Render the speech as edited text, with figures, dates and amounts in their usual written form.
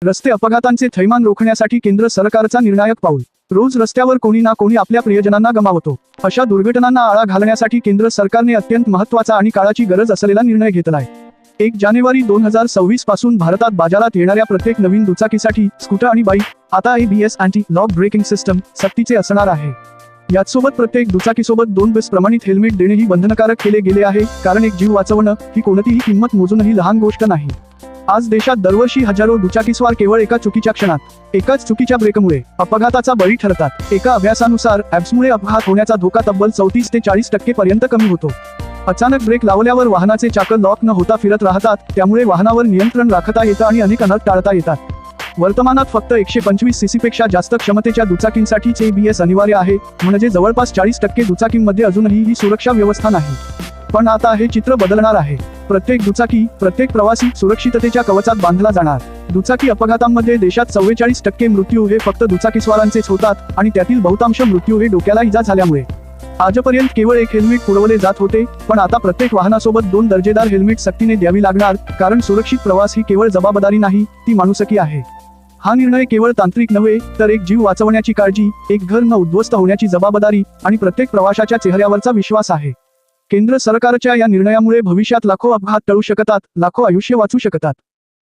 रस्ते अपघातांचे थैमान रोखण्यासाठी केंद्र सरकारचा निर्णायक पाऊल। रोज रस्त्यावर कोणी ना कोणी आपल्या प्रियजनांना गमावतो। अशा दुर्घटनांना आळा घालण्यासाठी केंद्र सरकारने अत्यंत महत्त्वाचा आणि काळाची गरज असलेला निर्णय घेतलाय। 1 जानेवारी 2026 पासून भारतात बाजारात येणाऱ्या प्रत्येक नवीन दुचाकीसाठी स्कूटर आणि बाईक आता ABS anti lock braking system सक्तीचे असणार आहे। याचसोबत प्रत्येक दुचाकीसोबत 2 बेस प्रमाणित हेल्मेट देणेही बंधनकारक केले गेले आहे, कारण एक जीव वाचवणं ही कोणतीही किंमत मोजूनही लहान गोष्ट नाही। आज देशात दरवर्षी हजारो दुचाकीस्वार केवळ एका चुकीच्या क्षणात, एकाच चुकीच्या ब्रेकमुळे अपघाताचा बळी ठरतात। एका अभ्यासानुसार ॲप्समुळे अपघात होण्याचा धोका तब्बल 34 ते 40% पर्यंत कमी होतो। अचानक ब्रेक लावल्यावर वाहनाचे चाकं लॉक न होता फिरत राहतात, त्यामुळे वाहनावर नियंत्रण राखता येतं आणि अनेक अनर्थ टाळता येतात। वर्तमानात फक्त 125 सीसीपेक्षा जास्त क्षमतेच्या दुचाकींसाठीच ABS अनिवार्य आहे, म्हणजे जवळपास 40% दुचाकींमध्ये अजूनही ही सुरक्षा व्यवस्था नाही। पण आता हे चित्र बदलणार आहे। प्रत्येक दुचाकी, प्रत्येक प्रवासी सुरक्षिततेच्या कवचात बांधला जाणार। दुचाकी अपघातांमध्ये देशात 44% मृत्यू हे फक्त दुचाकीस्वारांचेच होतात, आणि त्यातील बहुतांश मृत्यू हे डोक्याला इजा झाल्यामुळे। आजपर्यंत केवळ एक हेल्मेट पुरवले जात होते, पण आता प्रत्येक वाहनासोबत 2 दर्जेदार हेल्मेट सक्तीने द्यावी लागणार, कारण सुरक्षित प्रवास ही केवळ जबाबदारी नाही, ती माणुसकी आहे। हा निर्णय केवळ तांत्रिक नव्हे, तर एक जीव वाचवण्याची काळजी, एक घर न उद्ध्वस्त होण्याची जबाबदारी आणि प्रत्येक प्रवाशाच्या चेहऱ्यावरचा विश्वास आहे। केंद्र सरकारच्या या निर्णयामुळे भविष्यात लाखो अपघात टळू शकतात, लाखो आयुष्य वाचू शकतात।